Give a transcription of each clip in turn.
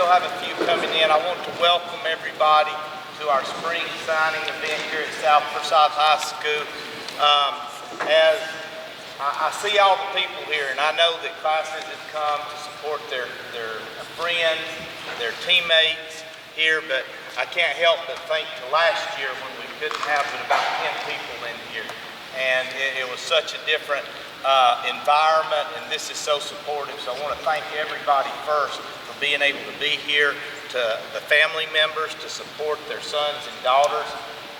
still have a few coming in. I want to welcome everybody to our spring signing event here at South Forsyth High School. As I see all the people here, and I know that classes have come to support their friends, their teammates here, but I can't help but think to last year when we couldn't have but about 10 people in here. And it was such a different environment, and this is so supportive. So I want to thank everybody first for being able to be here, to the family members to support their sons and daughters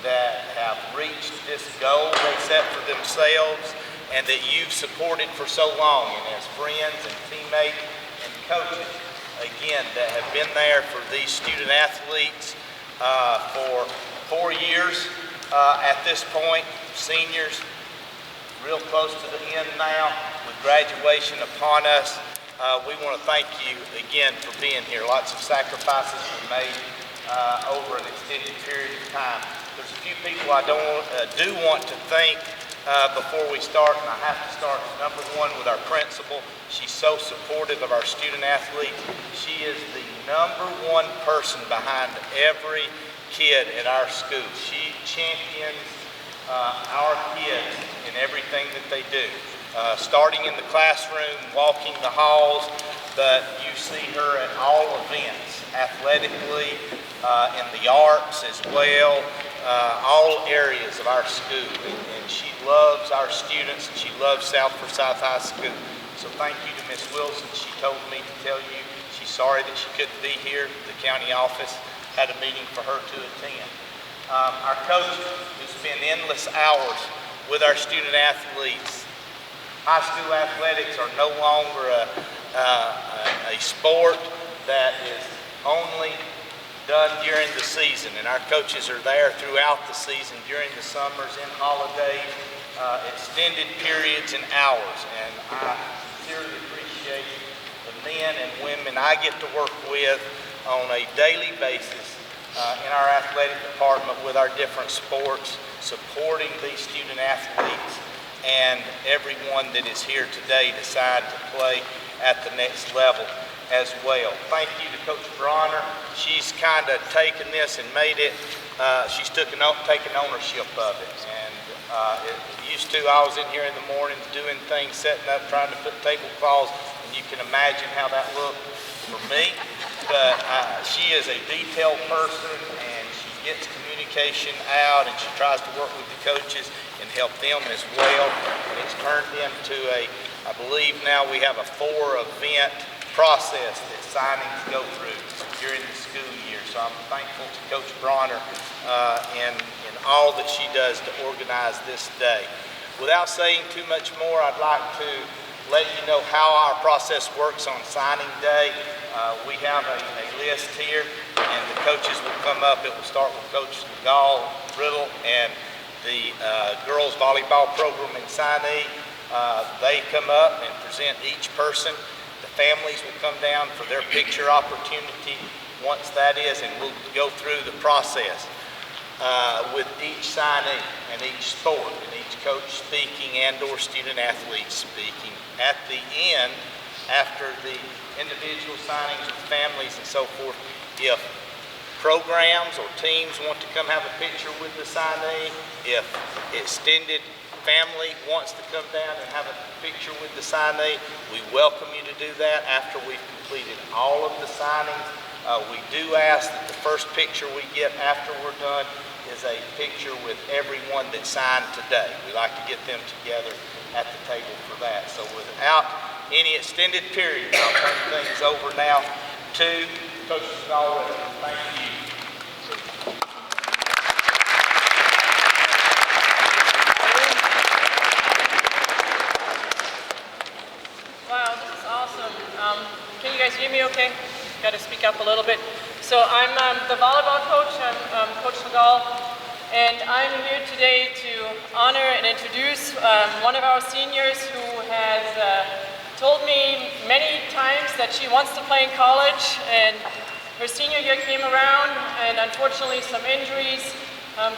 that have reached this goal they set for themselves and that you've supported for so long, and as friends and teammates and coaches, again, that have been there for these student athletes for 4 years at this point, seniors, real close to the end now with graduation upon us. We want to thank you again for being here. Lots of sacrifices were made over an extended period of time. There's a few people I do want to thank before we start, and I have to start number one with our principal. She's so supportive of our student athletes. She is the number one person behind every kid at our school. She champions our kids in everything that they do. Starting in the classroom, walking the halls, but you see her at all events, athletically, in the arts as well, all areas of our school. And she loves our students, and she loves South Forsyth High School. So thank you to Ms. Wilson. She told me to tell you she's sorry that she couldn't be here. The county office had a meeting for her to attend. Our coaches who spend endless hours with our student athletes. High school athletics are no longer a sport that is only done during the season, and our coaches are there throughout the season, during the summers, in holidays, extended periods and hours. And I sincerely appreciate the men and women I get to work with on a daily basis in our athletic department with our different sports, supporting these student athletes and everyone that is here today decide to play at the next level as well. Thank you to Coach Bronner. She's kind of taken this and made it, she's taken ownership of it. And it used to, I was in here in the morning doing things, setting up, trying to put tablecloths, and you can imagine how that looked for me. But she is a detailed person, and she gets communication out, and she tries to work with the coaches and help them as well. And it's turned into I believe now we have a 4-event process that signings go through during the school year. So I'm thankful to Coach Bronner in all that she does to organize this day. Without saying too much more, I'd like to let you know how our process works on signing day. We have a list here, and the coaches will come up. It will start with Coach Gall, Riddle, and the girls volleyball program and signee. They come up and present each person. The families will come down for their picture opportunity once that is, and we'll go through the process with each signee and each sport, and each coach speaking and or student athlete speaking. At the end, after the individual signings with families and so forth, if programs or teams want to come have a picture with the signee, if extended family wants to come down and have a picture with the signee, we welcome you to do that after we've completed all of the signings. We do ask that the first picture we get after we're done is a picture with everyone that signed today. We like to get them together at the table for that. So without any extended period, I'll turn things over now to Coach Gall. Thank you. Wow, this is awesome. Can you guys hear me okay? Got to speak up a little bit. So I'm the volleyball coach. I'm Coach Gall, and I'm here today to honor and introduce one of our seniors who has told me many times that she wants to play in college, and her senior year came around, and unfortunately some injuries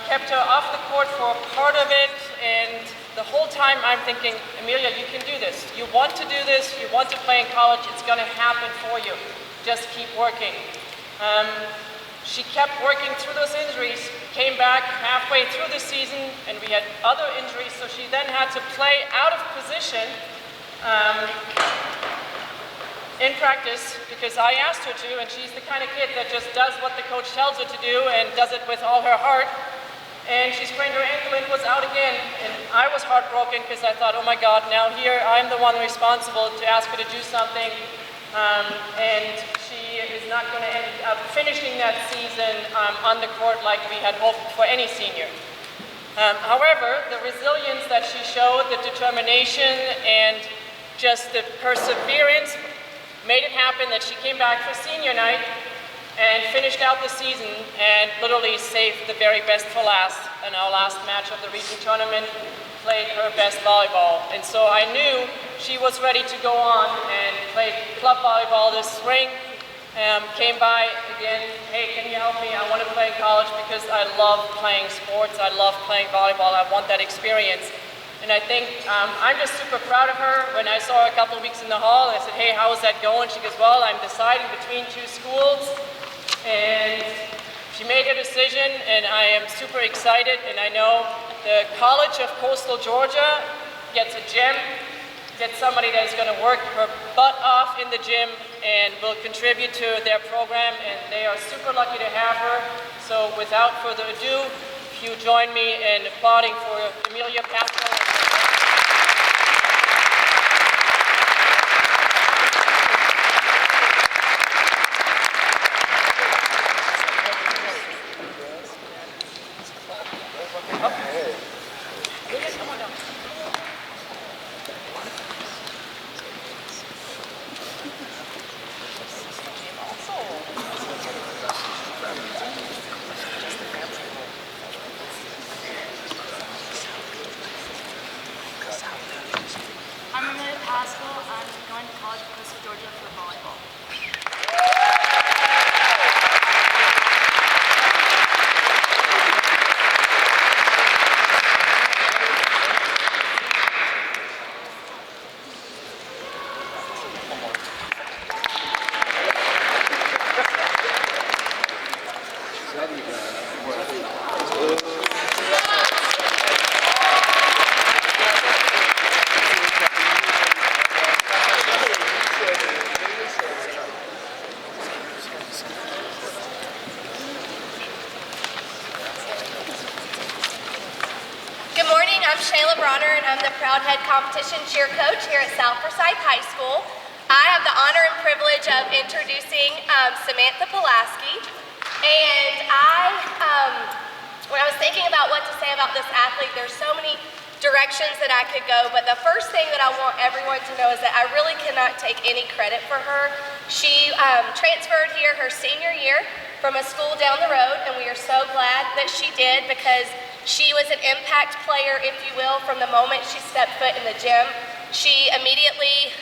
kept her off the court for part of it, and the whole time I'm thinking, Amelia, you can do this. You want to do this, you want to play in college, it's going to happen for you. just keep working. She kept working through those injuries, came back halfway through the season, and we had other injuries, so she then had to play out of position in practice because I asked her to, and she's the kind of kid that just does what the coach tells her to do and does it with all her heart. And she sprained her ankle and was out again. And I was heartbroken because I thought, oh my God, now here I'm the one responsible to ask her to do something. And she is not going to end up finishing that season on the court like we had hoped for any senior. However, the resilience that she showed, the determination, and just the perseverance made it happen that she came back for senior night and finished out the season and literally saved the very best for last. In our last match of the region tournament, played her best volleyball. And so I knew she was ready to go on and played club volleyball this spring. Came by again, hey, can you help me? I want to play in college because I love playing sports. I love playing volleyball. I want that experience. And I think I'm just super proud of her. When I saw her a couple of weeks in the hall, I said, hey, how is that going? She goes, well, I'm deciding between 2 schools. And she made her decision, and I am super excited. And I know the College of Coastal Georgia gets a gem, gets somebody that is going to work her butt off in the gym and will contribute to their program. And they are super lucky to have her. So without further ado, if you join me in applauding for Amelia Pascal. I'm Amelia Pascal. I'm going to College of Coastal Georgia for volleyball. Good morning, I'm Shayla Bronner, and I'm the Proud Head Competition Cheer Coach here at South Forsyth High School. I have the honor and privilege of introducing Samantha Pulaski. And when I was thinking about what to say about this athlete, there's so many directions that I could go, but the first thing that I want everyone to know is that I really cannot take any credit for her. She transferred here her senior year from a school down the road, and we are so glad that she did because she was an impact player, if you will, from the moment she stepped foot in the gym. She immediately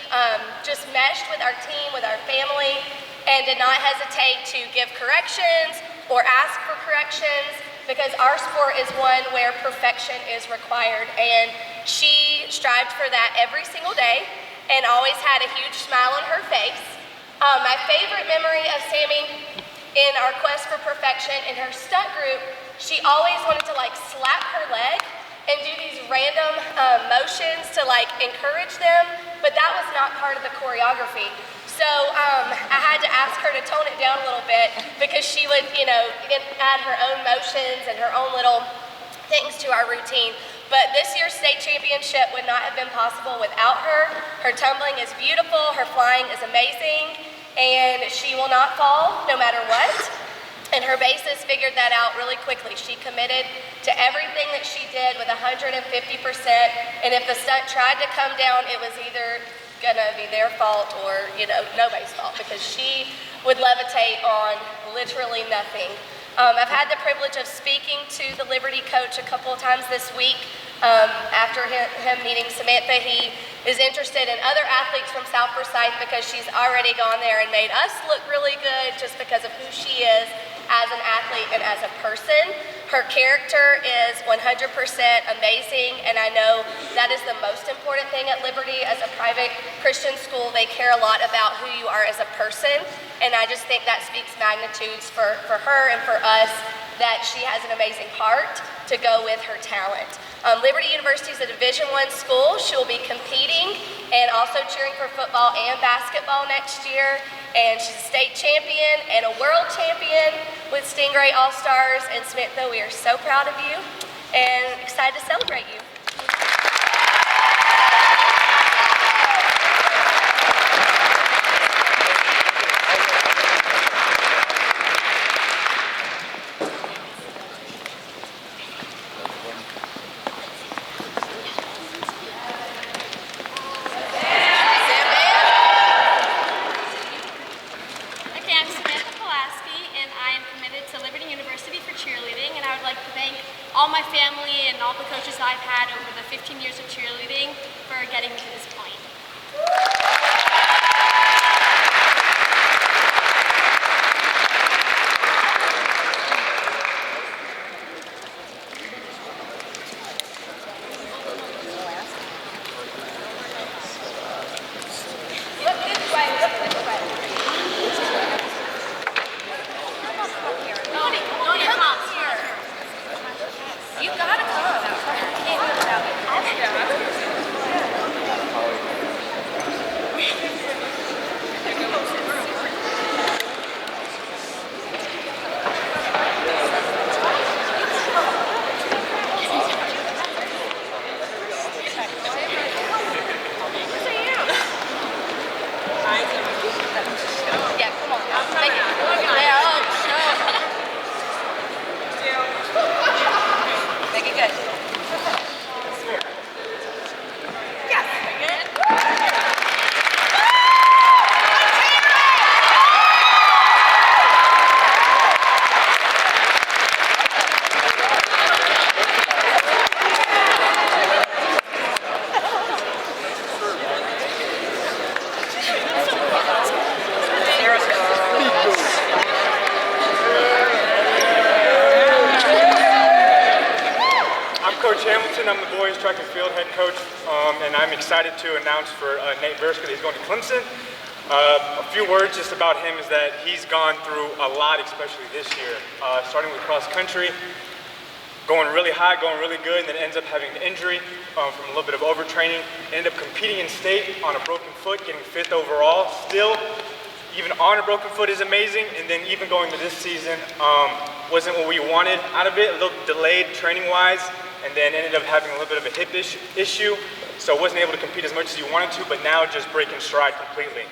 just meshed with our team, with our family, and did not hesitate to give corrections or ask for corrections because our sport is one where perfection is required. And she strived for that every single day and always had a huge smile on her face. My favorite memory of Sammy in our quest for perfection in her stunt group, she always wanted to like slap her leg and do these random motions to like encourage them, but that was not part of the choreography. So I had to ask her to tone it down a little bit because she would, add her own motions and her own little things to our routine. But this year's state championship would not have been possible without her. Her tumbling is beautiful, her flying is amazing, and she will not fall no matter what. And her basis figured that out really quickly. She committed to everything that she did with 150%. And if the stunt tried to come down, it was either gonna be their fault or, nobody's fault because she would levitate on literally nothing. I've had the privilege of speaking to the Liberty coach a couple of times this week. After him meeting Samantha, he is interested in other athletes from South Forsyth because she's already gone there and made us look really good just because of who she is. as an athlete and as a person. Her character is 100% amazing, and I know that is the most important thing at Liberty. As a private Christian school, they care a lot about who you are as a person, and I just think that speaks magnitudes for her and for us, that she has an amazing heart to go with her talent. Liberty University is a Division I school. She will be competing and also cheering for football and basketball next year. And she's a state champion and a world champion with Stingray All-Stars. And Samantha, we are so proud of you and excited to celebrate you. All my family and all the coaches I've had over the 15 years of cheerleading for getting me to this point. Look this way, look this way. You gotta come. You can't do it without me. Yeah, come on. Make it. Yeah, oh, show. Make it good. Coach Hamilton, I'm the boys track and field head coach, and I'm excited to announce for Nate Verska that he's going to Clemson. A few words just about him is that he's gone through a lot, especially this year, starting with cross country, going really high, going really good, and then ends up having an injury from a little bit of overtraining. Ended up competing in state on a broken foot, getting 5th overall. Still, even on a broken foot is amazing, and then even going to this season wasn't what we wanted out of it, a little delayed training-wise, and then ended up having a little bit of a hip issue, so wasn't able to compete as much as he wanted to, but now just breaking stride completely.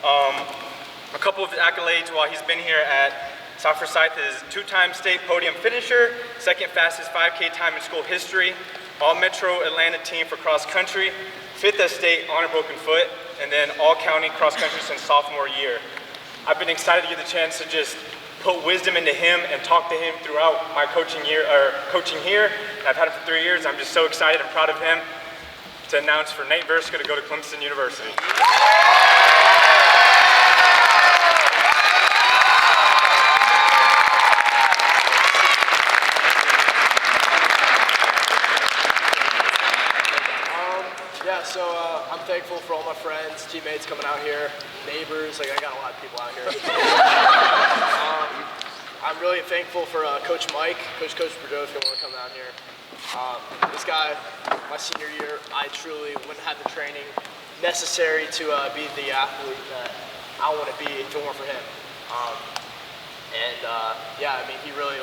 A couple of accolades while he's been here at South Forsyth is 2-time state podium finisher, 2nd fastest 5K time in school history, all-Metro Atlanta team for cross country, 5th at state on a broken foot, and then all-county cross country since sophomore year. I've been excited to get the chance to just put wisdom into him and talk to him throughout my coaching here. I've had him for 3 years. I'm just so excited and proud of him to announce for Nate Verska to go to Clemson University. I'm thankful for all my friends, teammates coming out here, neighbors, I got a lot of people out here. I'm really thankful for Coach Mike, Coach Bordeaux is going to come out here. This guy, my senior year, I truly wouldn't have the training necessary to be the athlete that I want to be if it weren't for him. Yeah, I mean, he really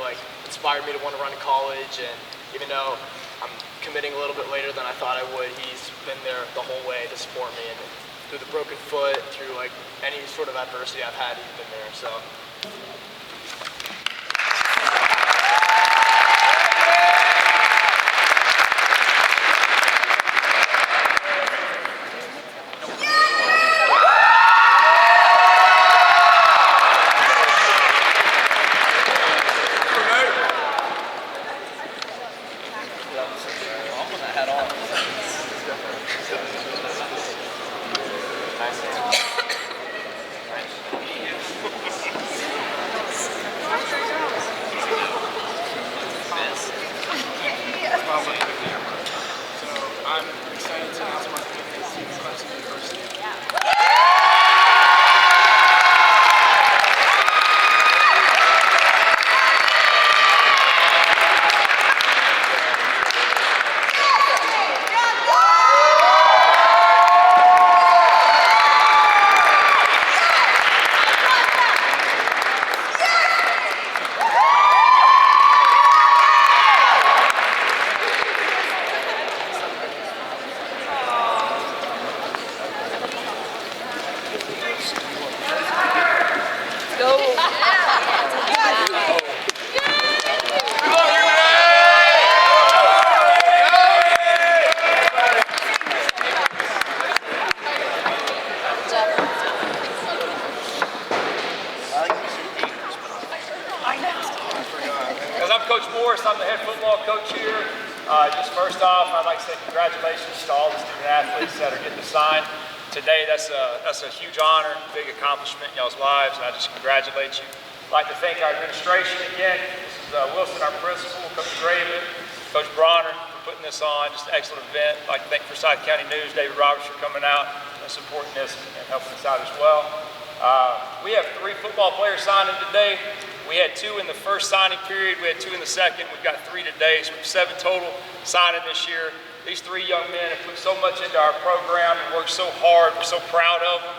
inspired me to want to run to college, and even though I'm committing a little bit later than I thought I would, he's been there the whole way to support me, and through the broken foot, through any sort of adversity I've had, he's been there, so. course, I'm the head football coach here. Just first off, I'd like to say congratulations to all the student athletes that are getting to sign today. That's a huge honor, big accomplishment in y'all's lives, and I just congratulate you. I'd like to thank our administration again. This is Wilson, our principal, Coach Graven, Coach Bronner for putting this on. Just an excellent event. I'd like to thank Forsyth County News, David Roberts for coming out and supporting this and helping us out as well. We have 3 football players signing today. We had 2 in the first signing period. We had 2 in the second. We've got 3 today. So we have 7 total signing this year. These 3 young men have put so much into our program and worked so hard. We're so proud of them.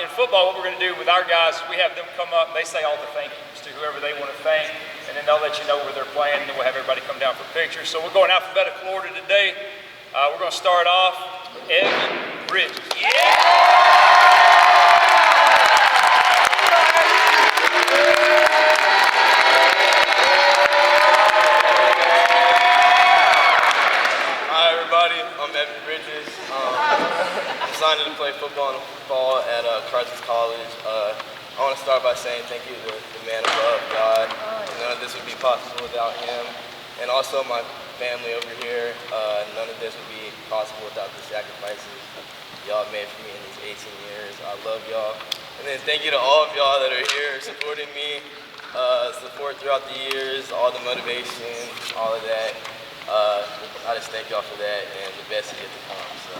In football, what we're going to do with our guys is we have them come up and they say all the thank yous to whoever they want to thank, and then they'll let you know where they're playing, and then we'll have everybody come down for pictures. So we're going alphabetical order today. We're going to start off with Evan Bridges. Hi everybody, I'm Evan Bridges. I'm signed to play football in the fall at Carthage College. I want to start by saying thank you to the man above, God. None of this would be possible without him. And also my family over here. None of this would be possible without the sacrifices y'all made for me in these 18 years. I love y'all. And then thank you to all of y'all that are here supporting me, support throughout the years, all the motivation, all of that. I just thank y'all for that, and the best is yet to come. So.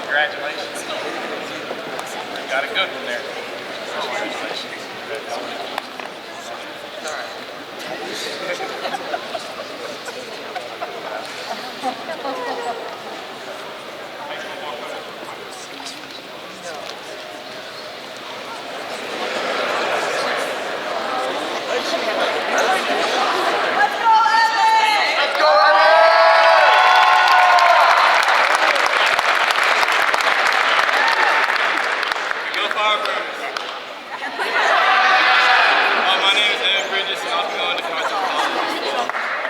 Congratulations. Got a good one there. Congratulations. All right. My name is Evan Bridges, and I'll be going to Carthage College.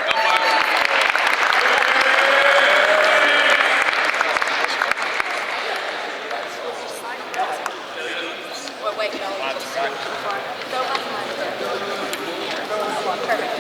Go Firebirds. Wait, no. Perfect. No. Right there. Perfect.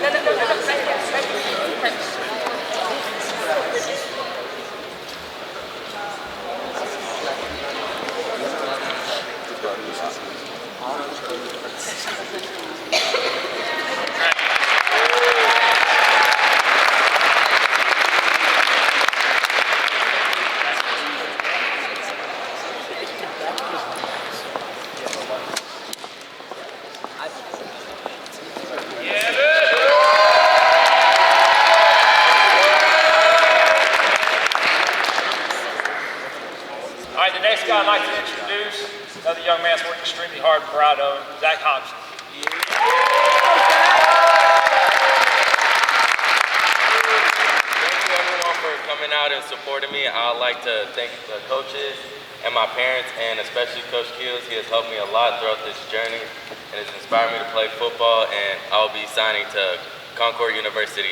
All right, the next guy I'd like to introduce, another young man that's worked extremely hard and proud of him, Zach Hobson. Thank you everyone for coming out and supporting me. I'd like to thank the coaches and my parents, and especially Coach Keels. He has helped me a lot throughout this journey and has inspired me to play football, and I'll be signing to Concord University.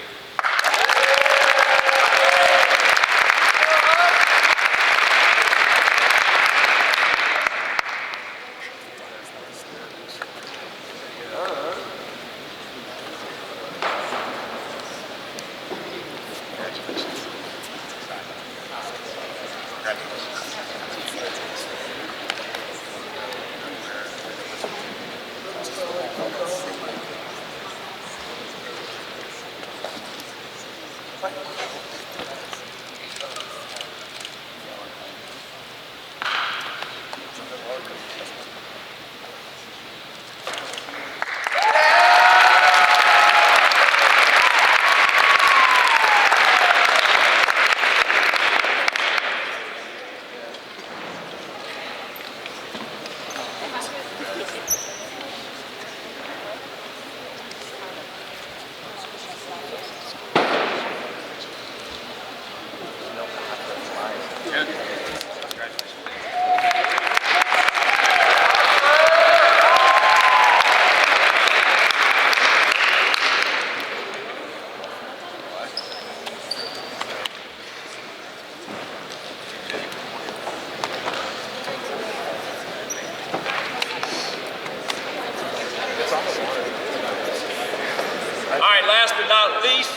right, last but not least,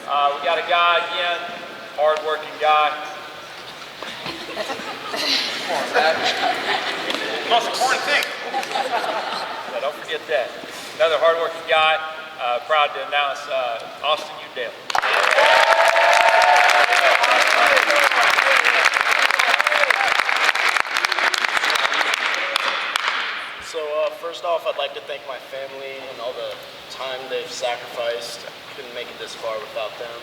we got a guy again, hard-working guy. Come on, Zach. Most important thing. Yeah, don't forget that. Another hard-working guy. Proud to announce Austin Udale. So first off, I'd like to thank my family and all the time they've sacrificed. Couldn't make it this far without them.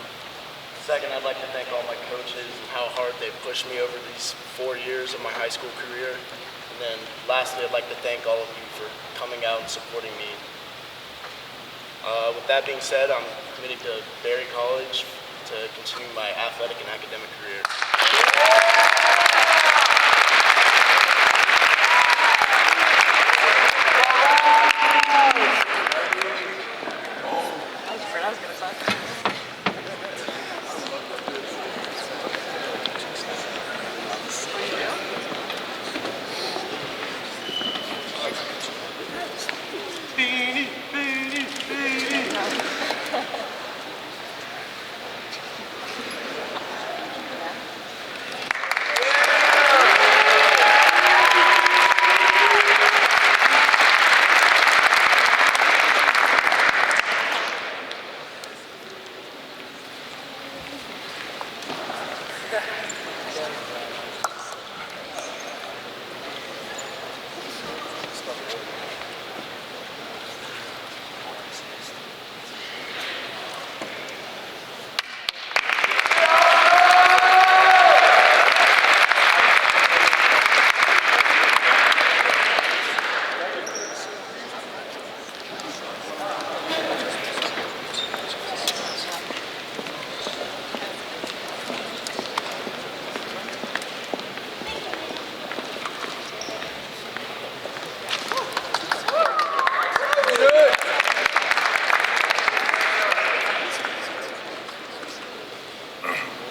Second, I'd like to thank all my coaches and how hard they've pushed me over these 4 years of my high school career. And then lastly, I'd like to thank all of you for coming out and supporting me. With that being said, I'm committed to Berry College to continue my athletic and academic career.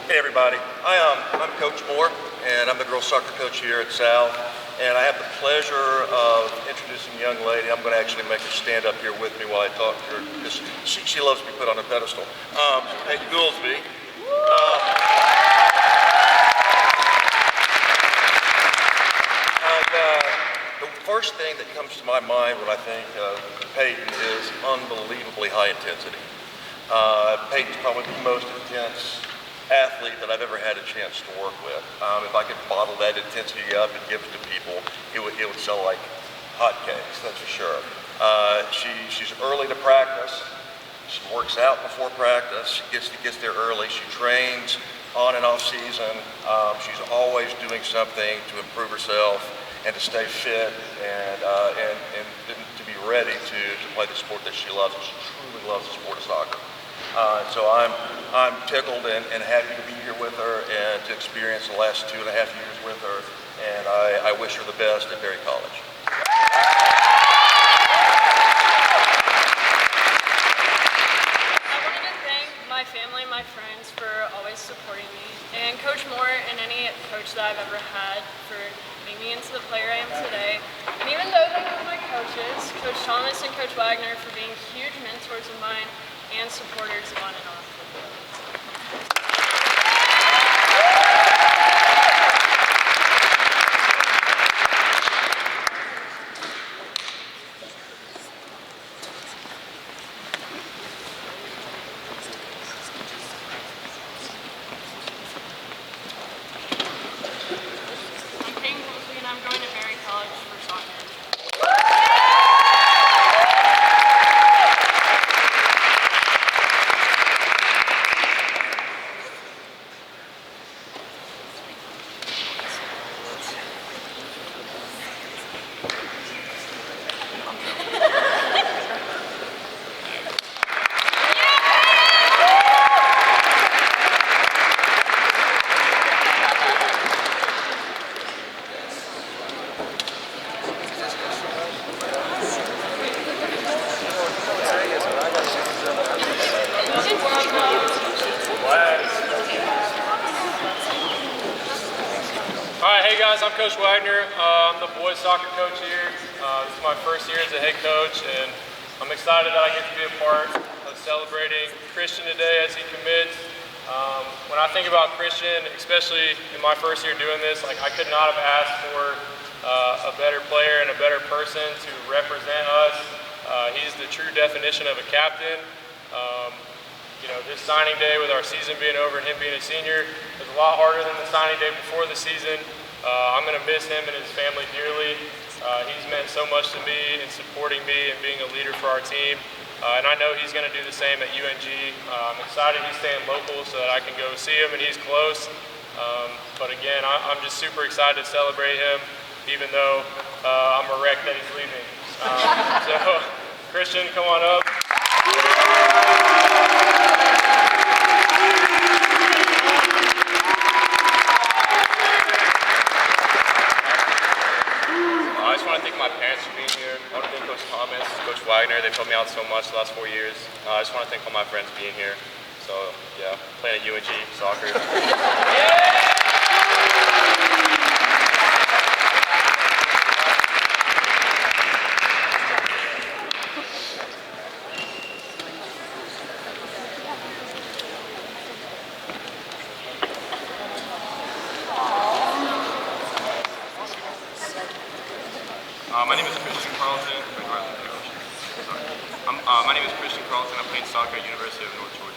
Hey everybody, I'm Coach Moore, and I'm the girls soccer coach here at Sal, and I have the pleasure of introducing a young lady. I'm going to actually make her stand up here with me while I talk to her, because she loves to be put on a pedestal. Peyton Goolsby. The first thing that comes to my mind when I think of Peyton is unbelievably high intensity. Peyton's probably the most intense athlete that I've ever had a chance to work with. If I could bottle that intensity up and give it to people, it would sell like hotcakes, that's for sure. She's early to practice. She works out before practice. She gets there early. She trains on and off season. She's always doing something to improve herself and to stay fit and to be ready to play the sport that she loves. She truly loves the sport of soccer. So I'm tickled and happy to be here with her and to experience the last 2.5 years with her. And I wish her the best at Berry College. I wanted to thank my family, my friends for always supporting me, and Coach Moore and any coach that I've ever had for making me into the player I am today. And even though they were my coaches, Coach Thomas and Coach Wagner, for being huge mentors of mine and supporters on and off the field. I'm Peyton Goolsby, and I'm going to Berry College for soccer. All right, hey guys, I'm Coach Wagner. I'm the boys soccer coach here. This is my first year as a head coach, and I'm excited that I get to be a part of celebrating Christian today as he commits. When I think about Christian, especially in my first year doing this, like I could not have asked for a better player and a better person to represent us. He's the true definition of a captain. You know, this signing day with our season being over and him being a senior was a lot harder than the signing day before the season. I'm going to miss him and his family dearly. He's meant so much to me in supporting me and being a leader for our team. And I know he's going to do the same at UNG. I'm excited he's staying local so that I can go see him and he's close. But again, I'm just super excited to celebrate him, even though I'm a wreck that he's leaving. So, Christian, come on up. I just want to thank my parents for being here. I want to thank Coach Thomas, Coach Wagner. They've helped me out so much the last 4 years. I just want to thank all my friends being here. So, yeah, playing at UNG soccer. My name is Christian Carlton. My name is Christian Carlton. I'm playing soccer at University of North Georgia.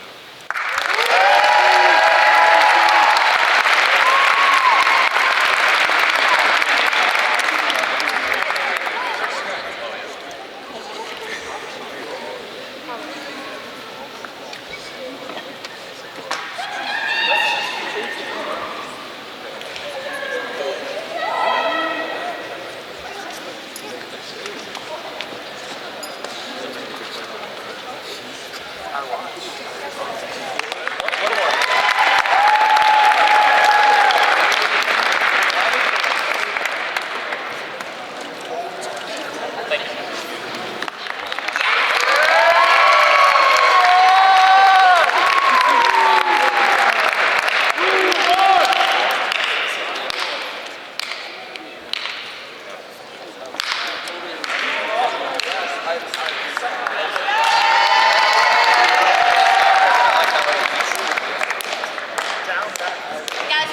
Guys,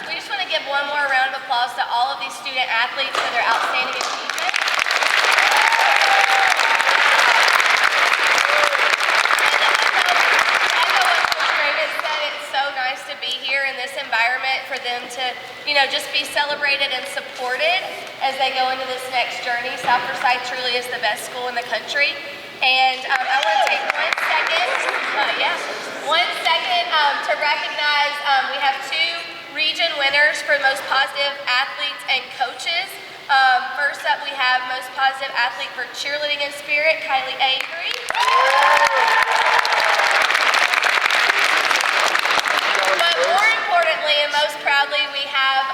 we just want to give one more round of applause to all of these student athletes for their outstanding achievement. Echo what Coach Raven said, it's so nice to be here in this environment for them to, you know, just be celebrated and supported as they go into this next journey. South Forsyth truly is the best school in the country. And I want to take 1 second, to recognize we have 2 region winners for most positive athletes and coaches. First up, we have most positive athlete for cheerleading and spirit, Kylie Avery. But more importantly and most proudly, we have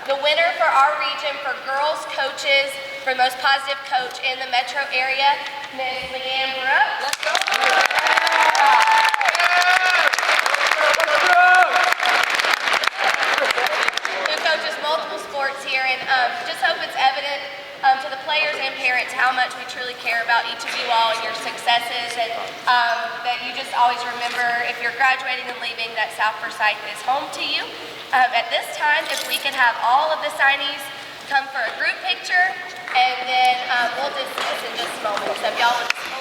the winner for our region for girls coaches for most positive coach in the metro area, Ms. Leanne Brooks. Let's go. Who coaches multiple sports here, and just hope it's evident to the players and parents how much we truly care about each of you all and your successes, and that you just always remember if you're graduating and leaving that South Forsyth is home to you. At this time, if we could have all of the signees come for a group picture, and then we'll dismiss in just a moment. So if y'all would just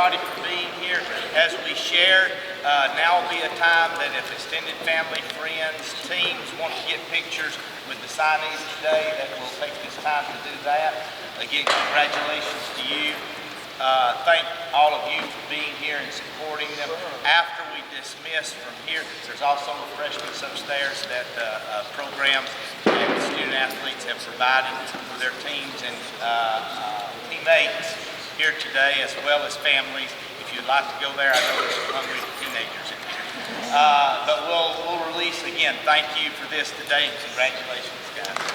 everybody for being here. As we share, now will be a time that if extended family, friends, teams want to get pictures with the signees today, that we'll take this time to do that. Again, congratulations to you. Thank all of you for being here and supporting them. After we dismiss from here, there's also refreshments upstairs that programs and student athletes have provided for their teams and teammates here today, as well as families. If you'd like to go there, I know there's some hungry teenagers in here. But we'll release again. Thank you for this today, and congratulations, guys.